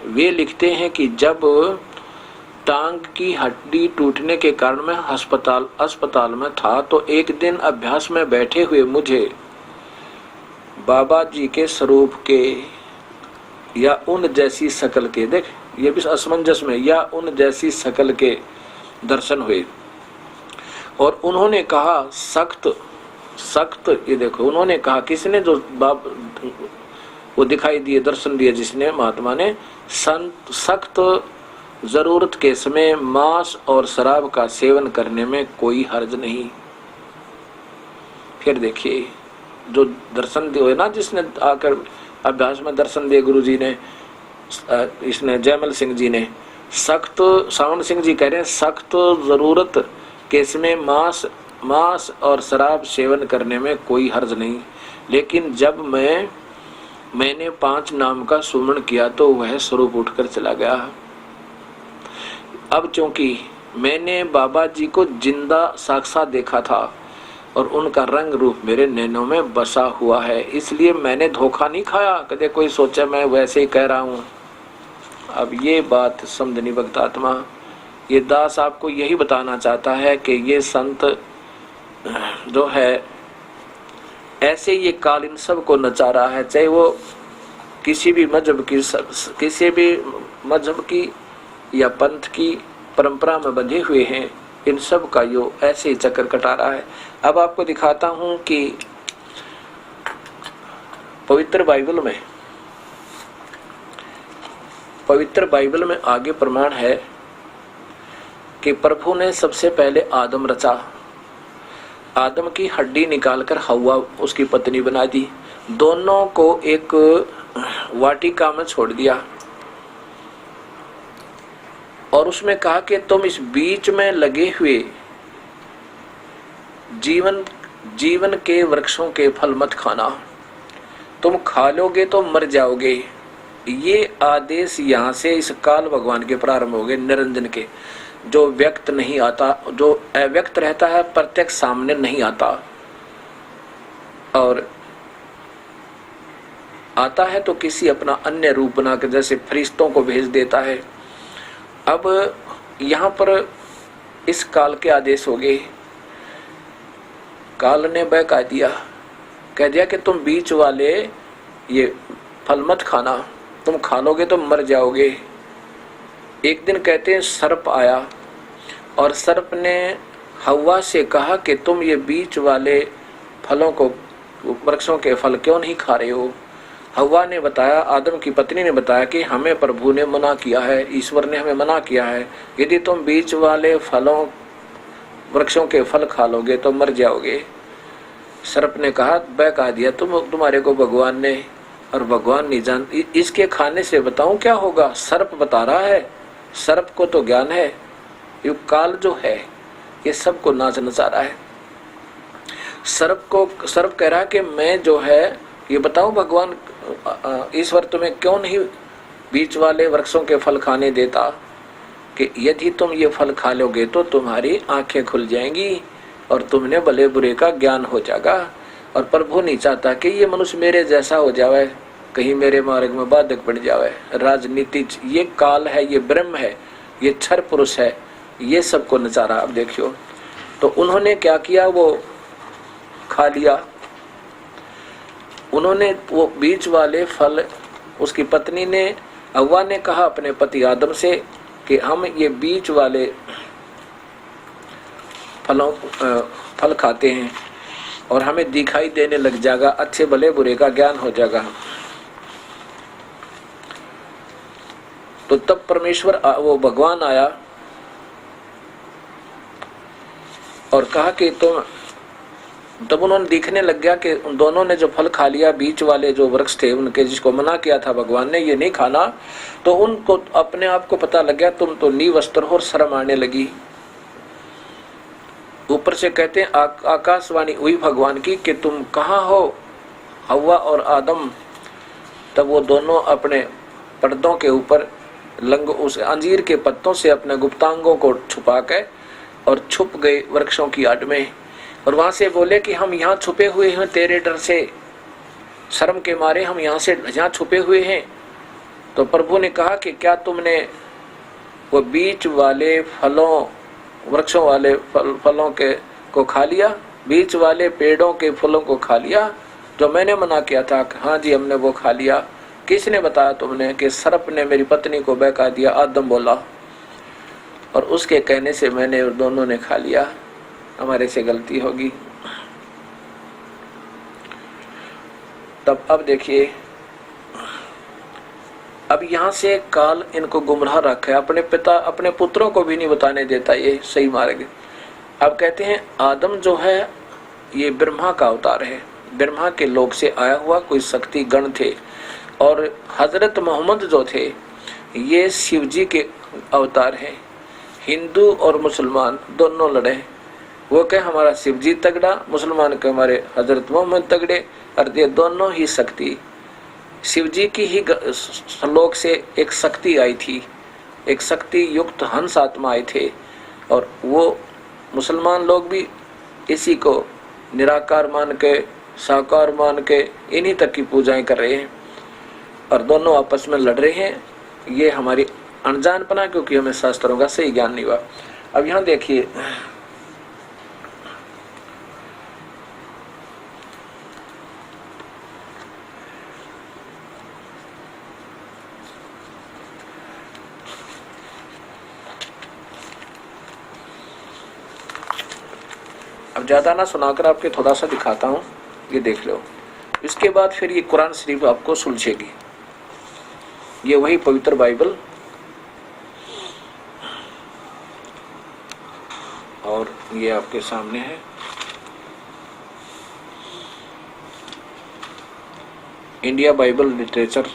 वे लिखते हैं कि जब टांग की हड्डी टूटने के कारण मैं अस्पताल में था तो एक दिन अभ्यास में बैठे हुए मुझे बाबा जी के स्वरूप के या उन जैसी शकल के, देख ये भी असमंजस में, या उन जैसी शकल के दर्शन हुए और उन्होंने कहा सख्त ये देखो, उन्होंने कहा, किसने, जो वो दिखाई दिए, दर्शन दिए जिसने, महात्मा ने, सख्त जरूरत के समय मांस और शराब का सेवन करने में कोई हर्ज नहीं। फिर देखिए जो दर्शन दिए ना, जिसने आकर अभ्यास में दर्शन दिए गुरु जी ने, इसने जयमल सिंह जी ने, सख्त, सावन सिंह जी कह रहे हैं सख्त जरूरत के समय मांस और शराब सेवन करने में कोई हर्ज नहीं, लेकिन जब मैंने 5 नाम का सुमरण किया तो वह स्वरूप उठकर चला गया। अब चूंकि मैंने बाबा जी को जिंदा साक्षात देखा था और उनका रंग रूप मेरे नैनों में बसा हुआ है, इसलिए मैंने धोखा नहीं खाया। कदे कोई सोचे मैं वैसे ही कह रहा हूँ। अब ये बात समझनी भक्त आत्मा, ये दास आपको यही बताना चाहता है कि ये संत जो है ऐसे ये काल इन सब को नचा रहा है, चाहे वो किसी भी मजहब की या पंथ की परंपरा में बंधे हुए हैं, इन सब का यो ऐसे ही चक्कर कटा रहा है। अब आपको दिखाता हूं कि पवित्र बाइबल में आगे प्रमाण है कि प्रभु ने सबसे पहले आदम रचा, आदम की हड्डी निकालकर हव्वा उसकी पत्नी बना दी, दोनों को एक वाटिका में छोड़ दिया और उसमें कहा कि तुम इस बीच में लगे हुए जीवन के वृक्षों के फल मत खाना, तुम खा लोगे तो मर जाओगे। ये आदेश यहाँ से इस काल भगवान के प्रारंभ हो गए, निरंजन के, जो व्यक्त नहीं आता, जो अव्यक्त रहता है, प्रत्यक्ष सामने नहीं आता, और आता है तो किसी अपना अन्य रूप बनाकर जैसे फरिश्तों को भेज देता है। अब यहाँ पर इस काल के आदेश हो गए, काल ने बहका दिया, कह दिया कि तुम बीच वाले ये फल मत खाना, तुम खा लोगे तो मर जाओगे। एक दिन कहते हैं सर्प आया और सर्प ने हव्वा से कहा कि तुम ये बीच वाले फलों को, वृक्षों के फल क्यों नहीं खा रहे हो। हव्वा ने बताया, आदम की पत्नी ने बताया कि हमें प्रभु ने मना किया है, ईश्वर ने हमें मना किया है, यदि तुम बीच वाले फलों वृक्षों के फल खा लोगे तो मर जाओगे। सर्प ने कहा, बहका दिया तुम्हारे को भगवान ने, और भगवान नहीं जान, इसके खाने से बताऊं क्या होगा। सर्प बता रहा है, सर्प को तो ज्ञान है, ये काल जो है ये सबको नाच नचा रहा है। सर्प कह रहा है कि मैं जो है ये बताऊं भगवान ईश्वर तुम्हें क्यों नहीं बीच वाले वृक्षों के फल खाने देता, कि यदि तुम ये फल खा लोगे तो तुम्हारी आंखें खुल जाएंगी और तुमने भले बुरे का ज्ञान हो जाएगा। और प्रभु नहीं चाहता कि ये मनुष्य मेरे जैसा हो जावे, कहीं मेरे मार्ग में बाधक पड़ जावे। राजनीति ये काल है, ये ब्रह्म है, ये क्षर पुरुष है, ये सबको नचारा। अब देखियो तो उन्होंने क्या किया, वो खा लिया, उन्होंने वो बीच वाले फल, उसकी पत्नी ने, हव्वा ने कहा अपने पति आदम से कि हम ये बीच वाले फल खाते हैं और हमें दिखाई देने लग जाएगा, अच्छे भले बुरे का ज्ञान हो जाएगा। तो तब परमेश्वर वो भगवान आया और कहा कि तुम, तब उन्होंने दिखने लग गया कि उन दोनों ने जो फल खा लिया, बीच वाले जो वृक्ष थे उनके, जिसको मना किया था भगवान ने ये नहीं खाना, तो उनको अपने आप को पता लग गया तुम तो निवस्त्र हो, और शर्म आने लगी। ऊपर से कहते हैं आकाशवाणी हुई भगवान की कि तुम कहाँ हो हव्वा और आदम। तब वो दोनों अपने पर्दों के ऊपर उस अंजीर के पत्तों से अपने गुप्तांगों को छुपा के और छुप गए वृक्षों की आड़ में, और वहां से बोले कि हम यहाँ छुपे हुए हैं तेरे डर से, शर्म के मारे हम यहाँ छुपे हुए हैं, तो प्रभु ने कहा कि क्या तुमने वो बीच वाले फलों, वृक्षों वाले फलों के को खा लिया, बीच वाले पेड़ों के फलों को खा लिया जो मैंने मना किया था? हाँ जी, हमने वो खा लिया। किसने बताया तुमने? कि सर्प ने मेरी पत्नी को बहका दिया, आदम बोला, और उसके कहने से मैंने और दोनों ने खा लिया, हमारे से गलती होगी। तब अब देखिए, अब यहाँ से काल इनको गुमराह रखा है, अपने पिता अपने पुत्रों को भी नहीं बताने देता ये सही मार्ग। अब कहते हैं आदम जो है ये ब्रह्मा का अवतार है, ब्रह्मा के लोक से आया हुआ कोई शक्ति गण थे, और हजरत मोहम्मद जो थे ये शिव जी के अवतार हैं। हिंदू और मुसलमान दोनों लड़े, वो कहे हमारा शिव जी तगड़ा, मुसलमान के हमारे हजरत मोहम्मद तगड़े, और ये दोनों ही शक्ति शिव जी की ही लोक से एक शक्ति आई थी, एक शक्ति युक्त हंस आत्मा आए थे, और वो मुसलमान लोग भी इसी को निराकार मान के, साकार मान के इन्हीं तक की पूजाएं कर रहे हैं, और दोनों आपस में लड़ रहे हैं। ये हमारी अनजानपना, क्योंकि हमें शास्त्रों का सही ज्ञान नहीं हुआ। अब यहाँ देखिए, अब ज़्यादा ना सुनाकर आपके थोड़ा सा दिखाता हूँ, ये देख लो। इसके बाद फिर ये कुरान शरीफ आपको सुलझेगी। ये वही पवित्र बाइबल, और ये आपके सामने है। इंडिया बाइबल लिटरेचर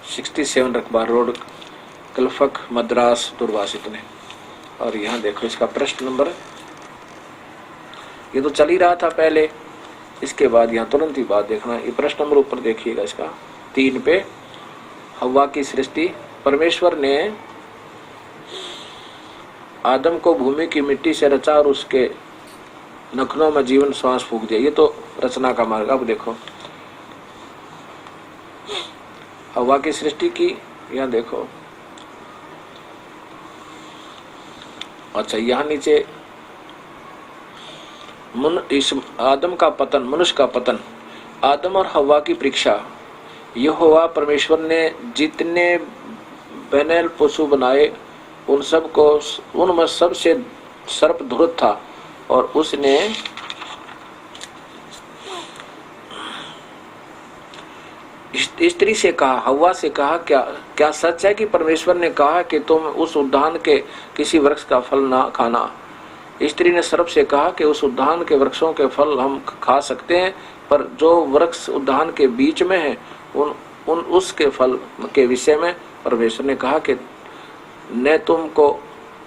67 रकबार रोड, कलफक, मद्रास, दुर्वासित ने। और यहाँ देखो इसका प्रश्न नंबर, ये तो चल ही रहा था पहले, इसके बाद यहाँ तुरंत ही बात देखना। ये प्रश्न नंबर ऊपर देखिएगा इसका 3 पे, हव्वा की सृष्टि। परमेश्वर ने आदम को भूमि की मिट्टी से रचा और उसके नखनों में जीवन श्वास फूंक दिया। ये तो रचना का मार्ग। अब देखो हव्वा की सृष्टि की, यहाँ देखो। अच्छा, यहाँ नीचे इस आदम का पतन, मनुष्य का पतन, आदम और हव्वा की परीक्षा। यहोवा परमेश्वर ने जितने बैनल पशु बनाए उन सब को, उनमें सबसे सर्प धुरत था, और उसने स्त्री से कहा, हव्वा से कहा, क्या सच है कि परमेश्वर ने कहा कि तुम उस उद्यान के किसी वृक्ष का फल ना खाना? स्त्री ने सर्प से कहा कि उस उद्यान के वृक्षों के फल हम खा सकते हैं, पर जो वृक्ष उद्यान के बीच में है उसके फल के विषय में परमेश्वर ने कहा कि न तुमको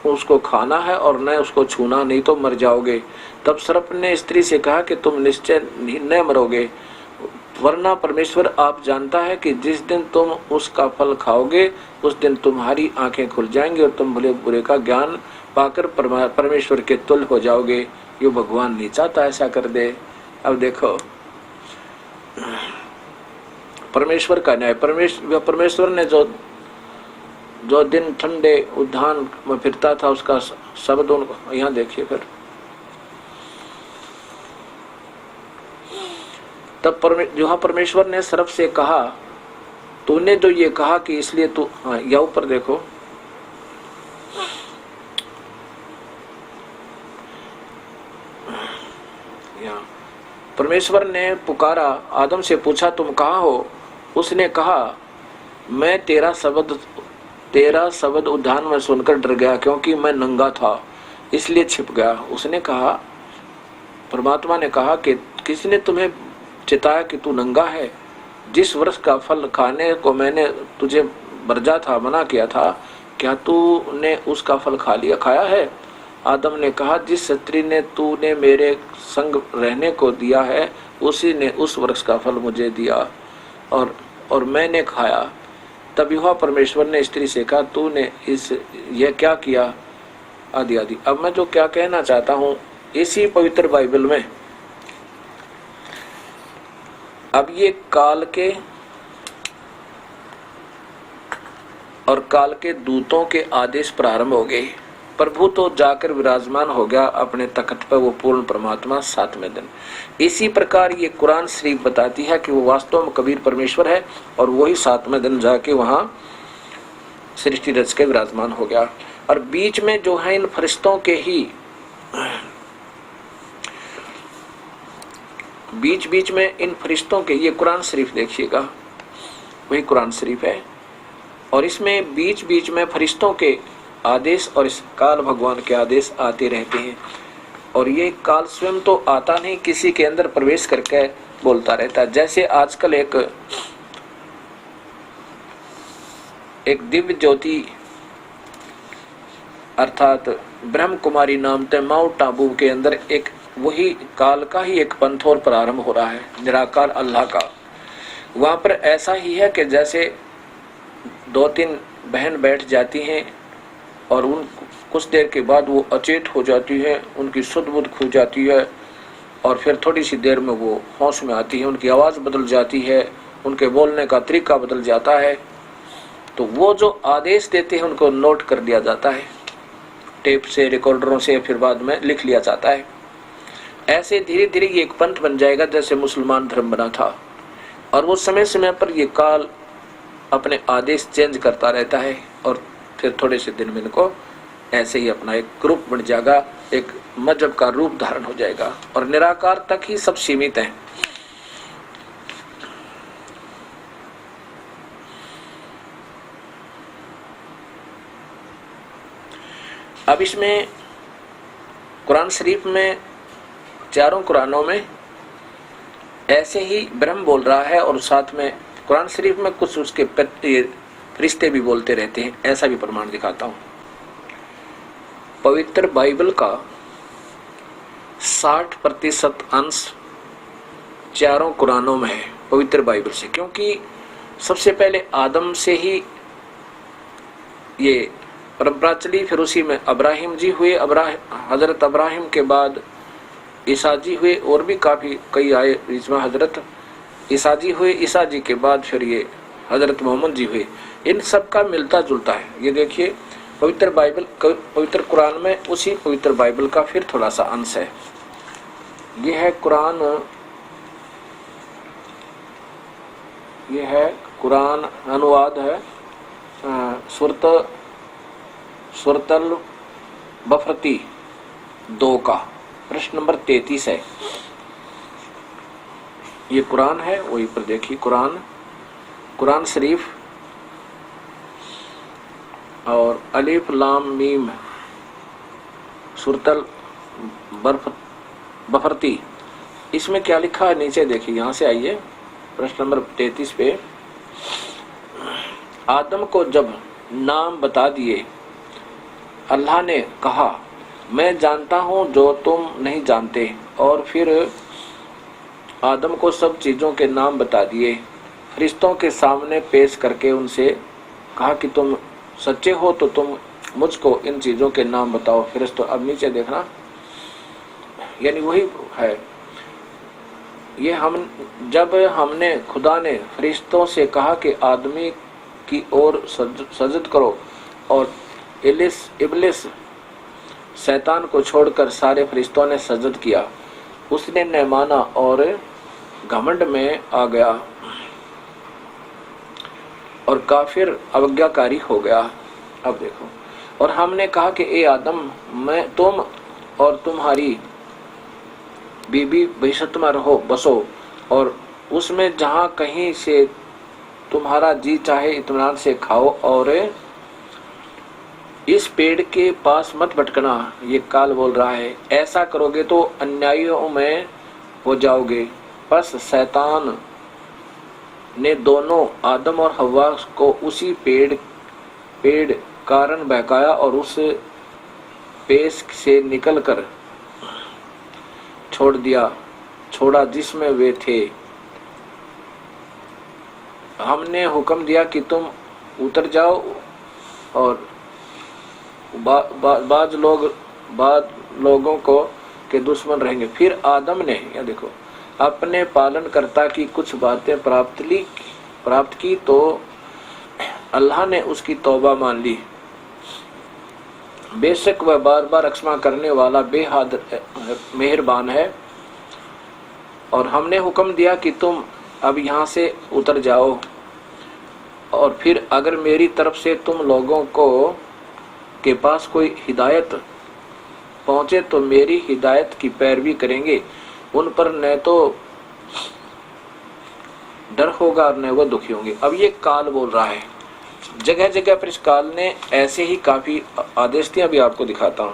उसको खाना है और न उसको छूना, नहीं तो मर जाओगे। तब सर्प ने स्त्री से कहा कि तुम निश्चय न मरोगे, वरना परमेश्वर आप जानता है कि जिस दिन तुम उसका फल खाओगे उस दिन तुम्हारी आंखें खुल जाएंगी और तुम भले बुरे का ज्ञान पाकर परमेश्वर के तुल्य हो जाओगे। ये भगवान नहीं चाहता ऐसा कर दे। अब देखो परमेश्वर का न्याय। परमेश्वर ने जो दिन ठंडे उद्यान में फिरता था उसका शब्द उनको, यहाँ देखिए फिर, तब जो परमेश्वर ने सर्प से कहा, तूने जो ये कहा कि इसलिए तू, हाँ या ऊपर देखो, यहाँ परमेश्वर ने पुकारा, आदम से पूछा तुम कहाँ हो? उसने कहा मैं तेरा शब्द उद्यान में सुनकर डर गया, क्योंकि मैं नंगा था इसलिए छिप गया। उसने कहा, परमात्मा ने कहा कि किसने तुम्हें चिताया कि तू नंगा है? जिस वृक्ष का फल खाने को मैंने तुझे बरजा था, मना किया था, क्या तूने उसका फल खाया है? आदम ने कहा, जिस स्त्री ने तूने मेरे संग रहने को दिया है उसी ने उस वृक्ष का फल मुझे दिया और मैंने खाया। तब यहोवा परमेश्वर ने स्त्री से कहा, तूने यह क्या किया? आदि आदि। अब मैं जो क्या कहना चाहता हूँ, इसी पवित्र बाइबल में अब ये काल के और काल के दूतों के आदेश प्रारंभ हो गए। प्रभु तो जाकर विराजमान हो गया अपने तख्त पर, वो पूर्ण परमात्मा 7वें दिन। इसी प्रकार ये कुरान शरीफ बताती है कि वो वास्तव में कबीर परमेश्वर है और वही 7वें दिन जाके वहां सृष्टि रच के विराजमान हो गया। और बीच में जो है इन फरिश्तों के ही बीच में इन फरिश्तों के, ये कुरान शरीफ देखिएगा, वही कुरान शरीफ है। और इसमें बीच में फरिश्तों के आदेश और इस काल भगवान के आदेश आते रहते हैं। और ये काल स्वयं तो आता नहीं, किसी के अंदर प्रवेश करके बोलता रहता है। जैसे आजकल एक दिव्य ज्योति अर्थात ब्रह्म कुमारी नाम ते माउंट आबू के अंदर एक वही काल का ही एक पंथ और प्रारंभ हो रहा है, निराकार अल्लाह का। वहां पर ऐसा ही है कि जैसे 2-3 बहन बैठ जाती हैं और उन कुछ देर के बाद वो अचेत हो जाती है, उनकी सुध बुध खो जाती है और फिर थोड़ी सी देर में वो होश में आती है, उनकी आवाज़ बदल जाती है, उनके बोलने का तरीका बदल जाता है। तो वो जो आदेश देते हैं उनको नोट कर दिया जाता है, टेप से, रिकॉर्डरों से, फिर बाद में लिख लिया जाता है। ऐसे धीरे धीरे ये एक पंथ बन जाएगा जैसे मुसलमान धर्म बना था। और वो समय समय पर ये काल अपने आदेश चेंज करता रहता है और फिर थोड़े से दिन में इनको ऐसे ही अपना एक ग्रुप बन जाएगा, एक मजहब का रूप धारण हो जाएगा और निराकार तक ही सब सीमित हैं। अब इसमें कुरान शरीफ में, चारों कुरानों में ऐसे ही ब्रह्म बोल रहा है और साथ में कुरान शरीफ में कुछ उसके फरिश्ते भी बोलते रहते हैं। ऐसा भी प्रमाण दिखाता हूँ। पवित्र बाइबल का 60% अंश चारों कुरानों में है, पवित्र बाइबल से। क्योंकि सबसे पहले आदम से ही ये परंपरा चली, फिर उसी में अब्राहिम जी हुए, हजरत अब्राहिम के बाद ईसा जी हुए, और भी कई आए बीच में। हजरत ईसा जी हुए, ईसा जी के बाद फिर ये हजरत मोहम्मद जी हुए। इन सब का मिलता जुलता है। ये देखिए पवित्र बाइबल, पवित्र कुरान में उसी पवित्र बाइबल का फिर थोड़ा सा अंश है। ये है कुरान, ये है कुरान अनुवाद है सूरतल बफरती 2 का, प्रश्न नंबर 33 है। ये कुरान है, वही पर देखिए कुरान शरीफ और अलिफ लाम मीम सूरतल बफरती, इसमें क्या लिखा है नीचे देखिए। यहाँ से आइए प्रश्न नंबर 33 पे। आदम को जब नाम बता दिए, अल्लाह ने कहा मैं जानता हूँ जो तुम नहीं जानते। और फिर आदम को सब चीज़ों के नाम बता दिए, फरिश्तों के सामने पेश करके उनसे कहा कि तुम सच्चे हो तो तुम मुझको इन चीज़ों के नाम बताओ। फरिश्तों, अब नीचे देखना, यानी वही है ये। जब हमने खुदा ने फरिश्तों से कहा कि आदमी की ओर सजद करो, और इब्लिस शैतान को छोड़कर सारे फरिश्तों ने सजद किया, उसने न माना और घमंड में आ गया और काफिर अवज्ञाकारी हो गया। अब देखो, और हमने कहा कि ए आदम, मैं तुम और तुम्हारी बीबी भविष्य में रहो, बसो, और उसमें जहाँ कहीं से तुम्हारा जी चाहे इत्मीनान से खाओ, और इस पेड़ के पास मत भटकना। ये काल बोल रहा है, ऐसा करोगे तो अन्यायियों में हो जाओगे। बस शैतान ने दोनों आदम और हव्वा को उसी पेड़ कारण बहकाया और उस पेश से निकलकर छोड़ा जिसमें वे थे। हमने हुक्म दिया कि तुम उतर जाओ, और बाद लोगों को के दुश्मन रहेंगे। फिर आदम ने, या देखो, अपने पालनकर्ता की कुछ बातें प्राप्त की तो अल्लाह ने उसकी तौबा मान ली। बेशक वह बार बार क्षमा करने वाला बेहद मेहरबान है। और हमने हुक्म दिया कि तुम अब यहाँ से उतर जाओ, और फिर अगर मेरी तरफ से तुम लोगों को के पास कोई हिदायत पहुँचे तो मेरी हिदायत की पैरवी करेंगे, उन पर न तो डर होगा और न वो दुखी होंगे। अब ये काल बोल रहा है, जगह जगह पर इस काल ने ऐसे ही काफी आदेश दिए। अभी आपको दिखाता हूँ।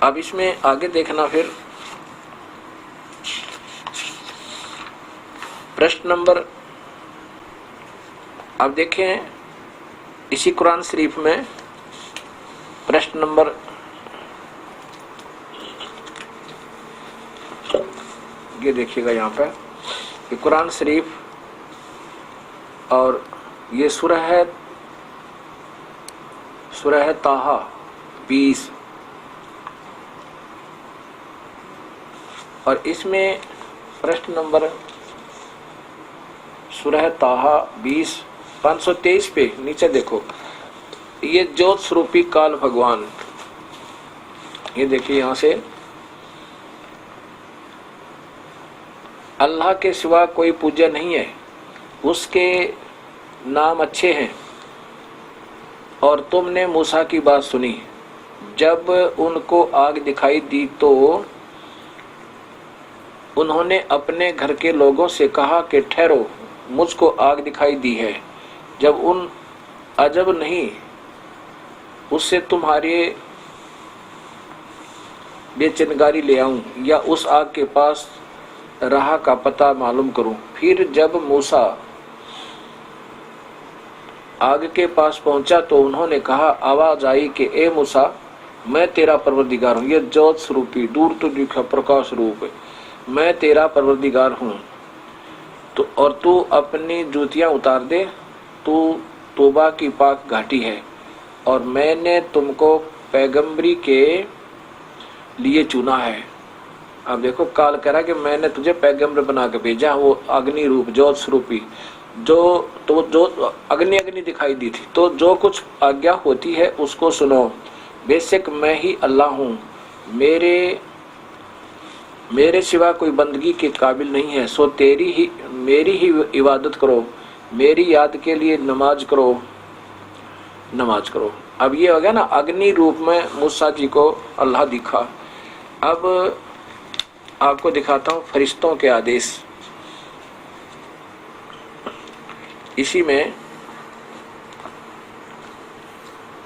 अब इसमें आगे देखना, फिर प्रश्न नंबर, अब देखें इसी कुरान शरीफ में प्रश्न नंबर ये देखिएगा यहाँ पे, ये कुरान शरीफ और ये सूरह है ताहा 20, और इसमें प्रश्न नंबर सूरह ताहा 20 523 पे नीचे देखो, ये ज्योत स्वरूपी काल भगवान, ये देखिए यहाँ से, अल्लाह के सिवा कोई पूज्य नहीं है, उसके नाम अच्छे हैं। और तुमने मूसा की बात सुनी, जब उनको आग दिखाई दी तो उन्होंने अपने घर के लोगों से कहा कि ठहरो, मुझको आग दिखाई दी है। जब उन अजब नहीं उससे तुम्हारे बेचिनगारी ले आऊं या उस आग के पास राह का पता मालूम करूं। फिर जब मूसा आग के पास पहुंचा तो उन्होंने कहा, आवाज आई कि ए मूसा, मैं तेरा परवरदिगार हूं। यह ज्योत स्वरूपी दूर तो दिखा प्रकाश रूप है, मैं तेरा परवरदिगार हूं। तो और तू अपनी जूतियां उतार दे, तू तौबा की पाक घाटी है, और मैंने तुमको पैगंबरी के लिए चुना है। अब देखो, काल कह रहा कि मैंने तुझे पैगंबर बना के भेजा, वो अग्नि रूप ज्योत स्वरूपी, जो अग्नि दिखाई दी थी। तो जो कुछ आज्ञा होती है उसको सुनो, बेशक मैं ही अल्लाह हूँ, मेरे सिवा कोई बंदगी के काबिल नहीं है। सो मेरी ही इबादत करो, मेरी याद के लिए नमाज करो। अब ये हो गया ना, अग्नि रूप में मूसा जी को अल्लाह दिखा। अब आपको दिखाता हूँ फरिश्तों के आदेश। इसी में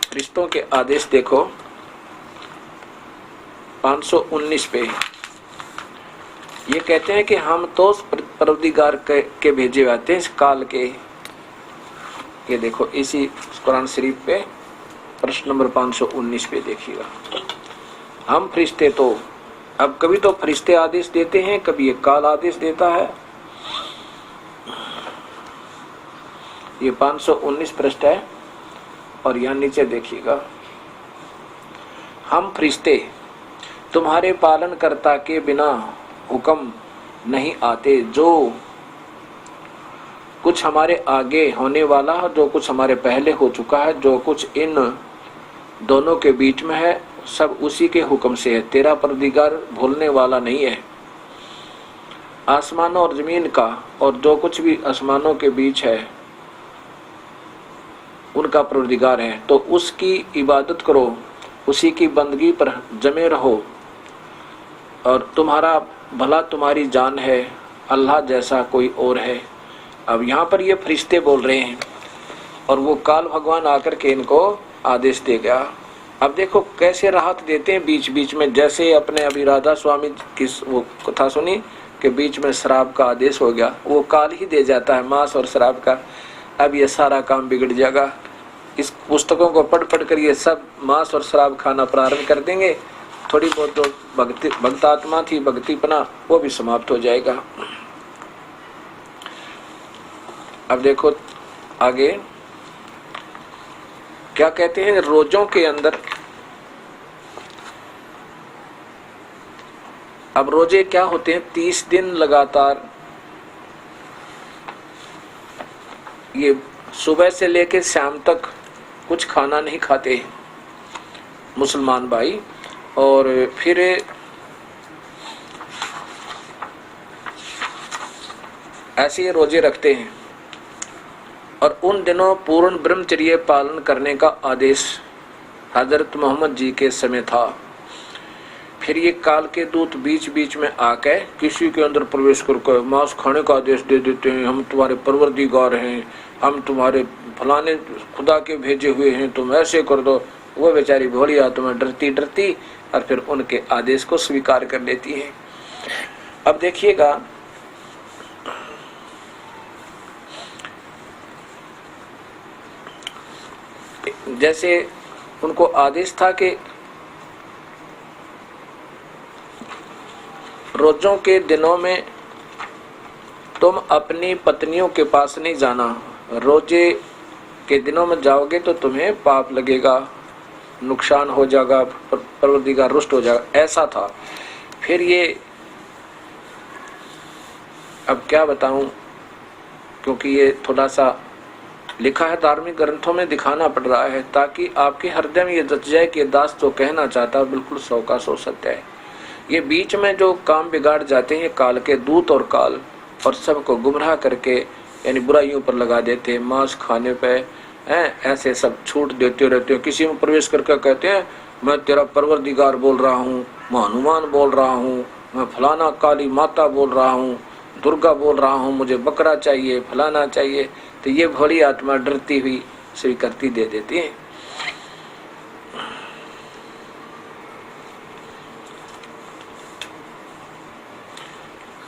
फरिश्तों के आदेश देखो 519 पे। ये कहते हैं कि हम तो परवरदिगार के भेजे जाते हैं इस काल के। ये देखो इसी कुरान शरीफ पे प्रश्न नंबर 519 पे देखिएगा। हम फरिश्ते तो, अब कभी तो फरिश्ते आदेश देते हैं, कभी ये काल आदेश देता है। ये 519 पृष्ठ है, और यहाँ नीचे देखिएगा, हम फरिश्ते तुम्हारे पालनकर्ता के बिना हुक्म नहीं आते। जो कुछ हमारे आगे होने वाला है, जो कुछ हमारे पहले हो चुका है, जो कुछ इन दोनों के बीच में है, सब उसी के हुक्म से है। तेरा परवरदिगार भूलने वाला नहीं है। आसमानों और जमीन का और जो कुछ भी आसमानों के बीच है उनका परवरदिगार है। तो उसकी इबादत करो, उसी की बंदगी पर जमे रहो, और तुम्हारा भला तुम्हारी जान है, अल्लाह जैसा कोई और है। अब यहाँ पर ये फरिश्ते बोल रहे हैं, और वो काल भगवान आकर के इनको आदेश दे गया। अब देखो कैसे राहत देते हैं बीच बीच में, जैसे अपने अभी राधा स्वामी की वो कथा सुनी कि बीच में शराब का आदेश हो गया, वो काल ही दे जाता है मांस और शराब का। अब ये सारा काम बिगड़ जाएगा। इस पुस्तकों को पढ़ कर ये सब मांस और शराब खाना प्रारंभ कर देंगे। थोड़ी बहुत जो भक्त आत्मा थी, भक्तिपना, वो भी समाप्त हो जाएगा। अब देखो आगे क्या कहते हैं, रोजों के अंदर। अब रोजे क्या होते हैं, 30 दिन लगातार ये सुबह से लेकर शाम तक कुछ खाना नहीं खाते मुसलमान भाई, और फिर ऐसे रोजे रखते हैं। और उन दिनों पूर्ण ब्रह्मचर्य पालन करने का आदेश हजरत मोहम्मद जी के समय था। फिर ये काल के दूत बीच बीच में आके किसी के अंदर प्रवेश करके मांस खाने का आदेश दे देते हैं, हम तुम्हारे परवरदिगार हैं, हम तुम्हारे फलाने खुदा के भेजे हुए हैं, तुम ऐसे कर दो। वो बेचारी भोली आत्मा डरती डरती और फिर उनके आदेश को स्वीकार कर लेती है। अब देखिएगा, जैसे उनको आदेश था कि रोजों के दिनों में तुम अपनी पत्नियों के पास नहीं जाना, रोजे के दिनों में जाओगे तो तुम्हें पाप लगेगा, नुकसान हो जाएगा, परवरदिगार रुष्ट हो जाएगा, ऐसा था। फिर ये अब क्या बताऊं, क्योंकि ये थोड़ा सा लिखा है धार्मिक ग्रंथों में, दिखाना पड़ रहा है ताकि आपके हृदय में ये जच जाए कि दास जो कहना चाहता है बिल्कुल 100 का 100 सत्य है। ये बीच में जो काम बिगाड़ जाते हैं काल के दूत और काल, और सबको गुमराह करके यानी बुराइयों पर लगा देते हैं, मांस खाने पे ऐसे सब छूट देते रहते हो। किसी में प्रवेश करके कहते हैं मैं तेरा परवरदिगार बोल रहा हूँ, मैं हनुमान बोल रहा हूँ, मैं फलाना काली माता बोल रहा हूँ, दुर्गा बोल रहा हूँ, मुझे बकरा चाहिए, फलाना चाहिए। तो ये भोली आत्मा डरती हुई स्वीकृति दे देती है।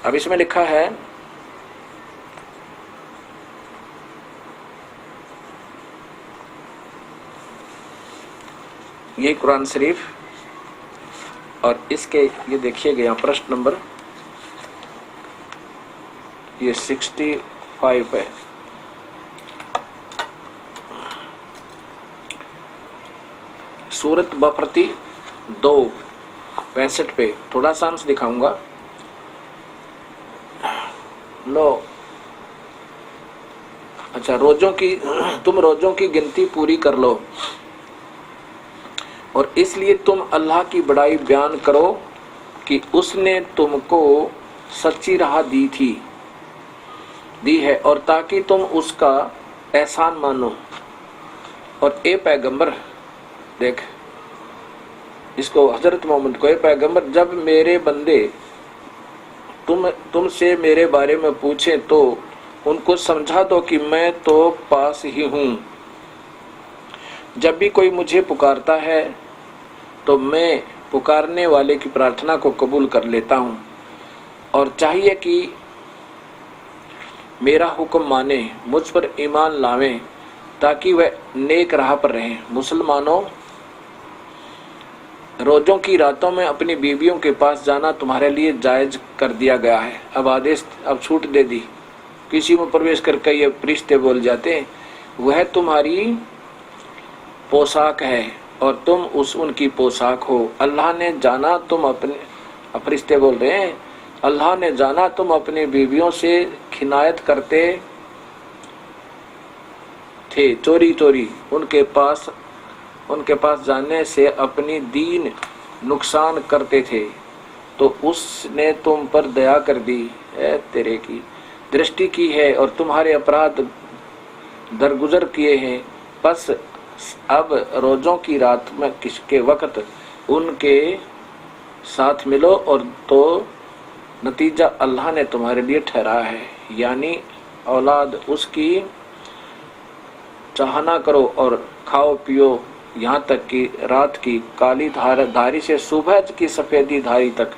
अब इसमें लिखा है ये कुरान शरीफ, और इसके ये देखिएगा यहाँ प्रश्न नंबर ये 65 है। सूरत बफरती 2:65 पे थोड़ा सा अंश दिखाऊंगा। लो अच्छा, तुम रोजों की गिनती पूरी कर लो और इसलिए तुम अल्लाह की बड़ाई बयान करो कि उसने तुमको सच्ची राह दी है, और ताकि तुम उसका एहसान मानो। और ए पैगंबर, देख इसको हजरत मोहम्मद को, ए पैगंबर जब मेरे बंदे तुमसे मेरे बारे में पूछें तो उनको समझा दो कि मैं तो पास ही हूँ। जब भी कोई मुझे पुकारता है तो मैं पुकारने वाले की प्रार्थना को कबूल कर लेता हूँ, और चाहिए कि मेरा हुक्म माने, मुझ पर ईमान लावें ताकि वह नेक राह पर रहें। मुसलमानों, रोजों की रातों में अपनी बीवियों के पास जाना तुम्हारे लिए जायज कर दिया गया है। अब छूट दे दी। किसी में प्रवेश करके ये फरिश्ते बोल जाते हैं वह तुम्हारी पोशाक है और तुम उनकी पोशाक हो। अल्लाह ने जाना तुम अपने, फरिश्ते बोल रहे हैं, अल्लाह ने जाना तुम अपनी बीवियों से खिनायत करते थे, चोरी चोरी उनके पास जाने से अपनी दीन नुकसान करते थे, तो उसने तुम पर दया कर दी है, तेरे की दृष्टि की है और तुम्हारे अपराध दरगुजर किए हैं। बस अब रोजों की रात में किसके वक्त उनके साथ मिलो, और तो नतीजा अल्लाह ने तुम्हारे लिए ठहराया है, यानी औलाद उसकी चाहना करो और खाओ पियो, यहाँ तक कि रात की काली धारी से सुबह की सफेदी धारी तक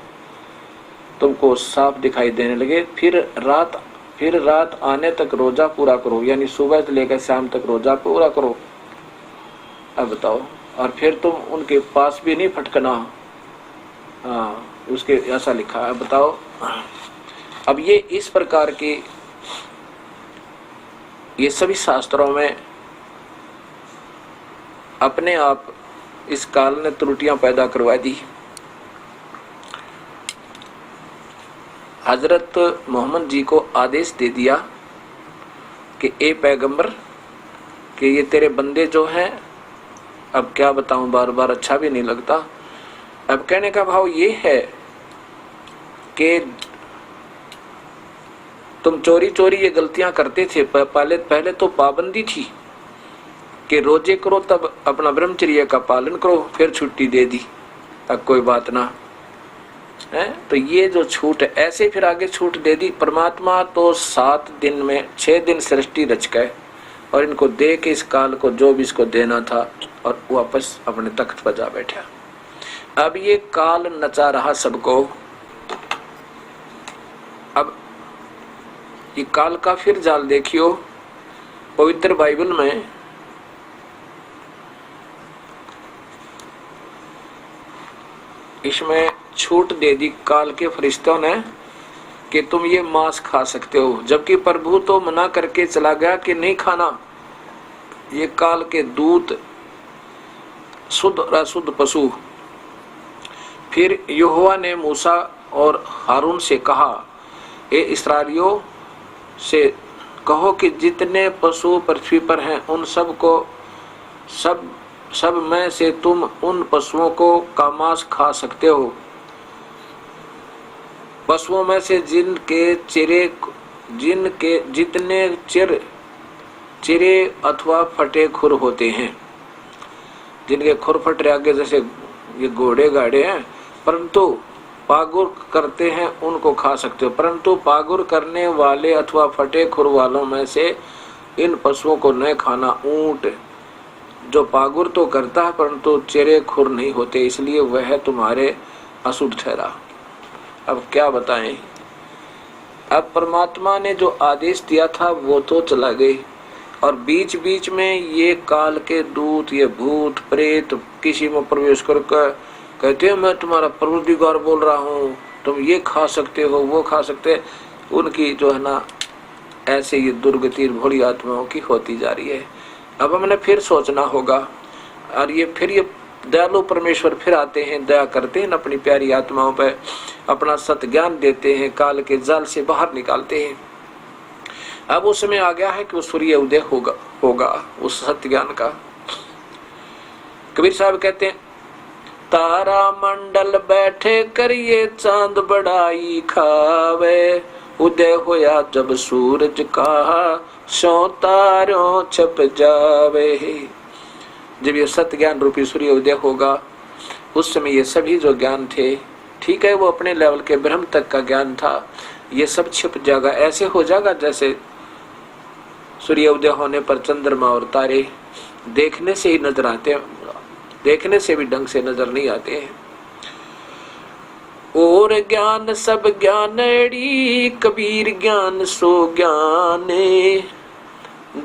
तुमको साफ दिखाई देने लगे। फिर रात आने तक रोजा पूरा करो, यानी सुबह से लेकर शाम तक रोजा पूरा करो। अब बताओ, और फिर तुम उनके पास भी नहीं फटकना। उसके ऐसा लिखा है। बताओ, अब ये इस प्रकार की ये सभी शास्त्रों में अपने आप इस काल ने त्रुटियां पैदा करवा दी। हजरत मोहम्मद जी को आदेश दे दिया कि ए पैगंबर कि ये तेरे बंदे जो हैं, अब क्या बताऊं, बार बार अच्छा भी नहीं लगता। अब कहने का भाव ये है कि तुम चोरी चोरी ये गलतियां करते थे, पहले तो पाबंदी थी कि रोजे करो, तब अपना ब्रह्मचर्य का पालन करो, फिर छुट्टी दे दी, अब कोई बात ना है। तो ये जो छूट है, ऐसे फिर आगे छूट दे दी। परमात्मा तो 7 दिन में 6 दिन सृष्टि रच गए और इनको दे के इस काल को जो भी इसको देना था और वापस अपने तख्त पर जा बैठा। अब ये काल नचा रहा सबको। अब ये काल का फिर जाल देखियो, पवित्र बाइबल में इसमें छूट दे दी काल के फरिश्तों ने कि तुम ये मांस खा सकते हो, जबकि प्रभु तो मना करके चला गया कि नहीं खाना। ये काल के दूत, शुद्ध और अशुद्ध पशु। फिर यहोवा ने मूसा और हारून से कहा, ए इस्राएलियों से कहो कि जितने पशु पृथ्वी पर हैं उन सब को सब में से तुम उन पशुओं को का मांस खा सकते हो, पशुओं में से जितने चिरे अथवा फटे खुर होते हैं, जिनके खुर फटे आगे जैसे ये घोड़े गाड़े हैं, परंतु पागुर करते हैं उनको खा सकते हो। परंतु पागुर करने वाले अथवा फटे खुर वालों में से इन पशुओं को न खाना। ऊंट जो पागुर तो करता है परंतु चिरे खुर नहीं होते, इसलिए वह तुम्हारे अशुद्ध ठहरा। अब क्या बताएं, अब परमात्मा ने जो आदेश दिया था वो तो चला गई, और बीच बीच में ये काल के दूत, ये भूत प्रेत किसी में प्रवेश करके कहते हैं मैं तुम्हारा परवरदिगार बोल रहा हूँ, तुम ये खा सकते हो, वो खा सकते हैं। उनकी जो है ना ऐसे ये दुर्गति भोली आत्माओं की होती जा रही है। अब हमने फिर सोचना होगा, और ये दयालु परमेश्वर फिर आते हैं, दया करते हैं अपनी प्यारी आत्माओं पर, अपना सत्य ज्ञान देते हैं, काल के जाल से बाहर निकालते हैं। अब उस समय आ गया है कि वो सूर्य उदय होगा उस सत्य ज्ञान का। कबीर साहब कहते हैं, तारा मंडल बैठे करिए चांद बड़ाई खावे, उदय होया जब सूरज का सो तारों छप जावे। जब ये सत्य ज्ञान रूपी सूर्य उदय होगा उस समय ये सभी जो ज्ञान थे, ठीक है वो अपने लेवल के ब्रह्म तक का ज्ञान था, ये सब छिप जाएगा। ऐसे हो जाएगा जैसे सूर्य उदय होने पर चंद्रमा और तारे देखने से ही नजर आते हैं, देखने से भी ढंग से नजर नहीं आते हैं। और ज्ञान सब ज्ञानड़ी, कबीर ज्ञान सो ज्ञाने,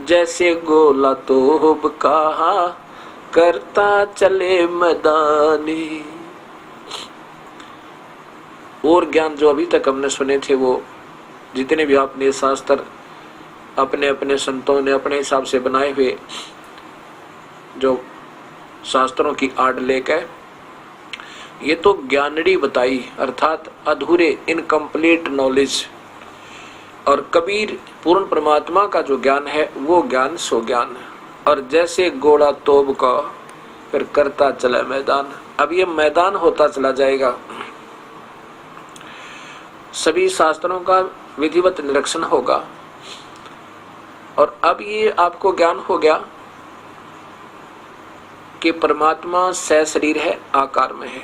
जैसे गोला तोब कहा करता चले मैदानी। और ज्ञान जो अभी तक हमने सुने थे, वो जितने भी आपने शास्त्र अपने अपने संतों ने अपने हिसाब से बनाए हुए जो शास्त्रों की आड़ लेकर, ये तो ज्ञानड़ी बताई, अर्थात अधूरे इनकम्प्लीट नॉलेज। और कबीर पूर्ण परमात्मा का जो ज्ञान है वो ज्ञान सो ज्ञान। और जैसे घोड़ा तोब का फिर करता चला मैदान। अब ये मैदान होता चला जाएगा, सभी शास्त्रों का विधिवत निरीक्षण होगा। और अब ये आपको ज्ञान हो गया कि परमात्मा सशरीर है, आकार में है।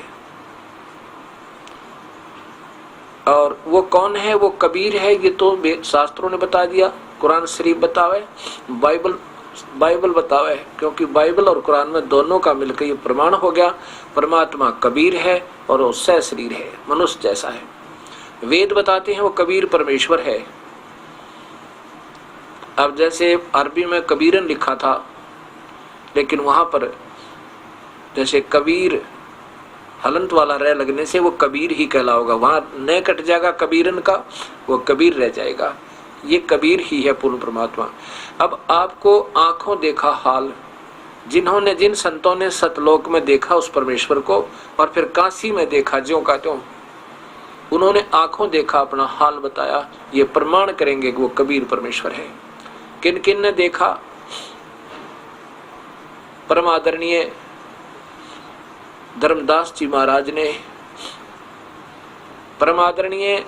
और वो कौन है? वो कबीर है। ये तो शास्त्रों ने बता दिया, कुरान शरीफ बतावे, बाइबल बतावे, क्योंकि बाइबल और कुरान में दोनों का मिलकर ये प्रमाण हो गया परमात्मा कबीर है और वो सशरीर है, मनुष्य जैसा है। वेद बताते हैं वो कबीर परमेश्वर है। अब जैसे अरबी में कबीरन लिखा था, लेकिन वहां पर जैसे कबीर हलंत वाला रह लगने से वो कबीर ही कहलाओगा, वहां न कट जाएगा कबीरन का, वो कबीर रह जाएगा। ये कबीर ही है पूर्ण परमात्मा। अब आपको आंखों देखा हाल, जिन्होंने जिन संतों ने सतलोक में देखा उस परमेश्वर को और फिर काशी में देखा ज्यों का त्यों, उन्होंने आंखों देखा, अपना हाल बताया, ये प्रमाण करेंगे कि वो कबीर परमेश्वर है। किन किन ने देखा? परम आदरणीय धर्मदास जी महाराज ने, परम आदरणीय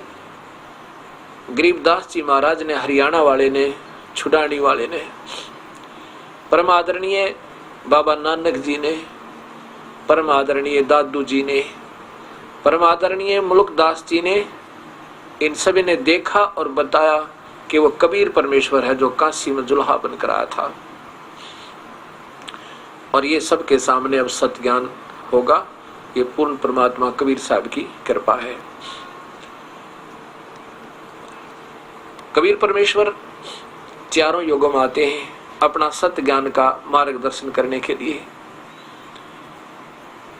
गरीबदास जी महाराज ने, हरियाणा वाले ने, छुडानी वाले ने, परम आदरणीय बाबा नानक जी ने, परम आदरणीय दादू जी ने, परम आदरणीय मुल्कदास जी ने, इन सभी ने देखा और बताया कि वो कबीर परमेश्वर है जो काशी में जुल्हा बनकर आया था। और ये सबके सामने अब सत्य ज्ञान होगा। ये पूर्ण परमात्मा कबीर साहब की कृपा है। कबीर परमेश्वर चारों युगों में आते हैं अपना सत्य ज्ञान का मार्गदर्शन करने के लिए।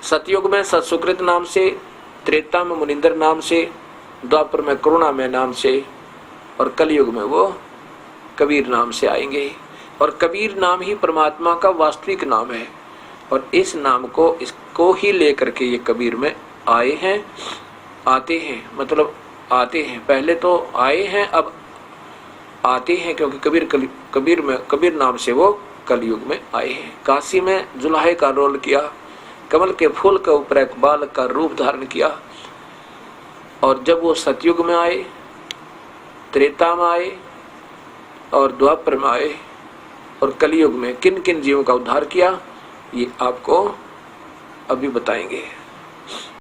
सतयुग में सत्सुकृत नाम से, त्रेता में मुनिंदर नाम से, द्वापर में करुणामय नाम से और कलयुग में वो कबीर नाम से आएंगे। और कबीर नाम ही परमात्मा का वास्तविक नाम है। और इस नाम को, इसको ही लेकर के ये कबीर में आए हैं, आते हैं, मतलब आते हैं। पहले तो आए हैं, अब आते हैं, क्योंकि कबीर नाम से वो कलयुग में आए हैं। काशी में जुल्हे का रोल किया, कमल के फूल के ऊपर एक बालक का रूप धारण किया। और जब वो सतयुग में आए, त्रेता में आए और द्वापर में आए और कलयुग में किन किन जीवों का उद्धार किया, ये आपको अभी बताएंगे।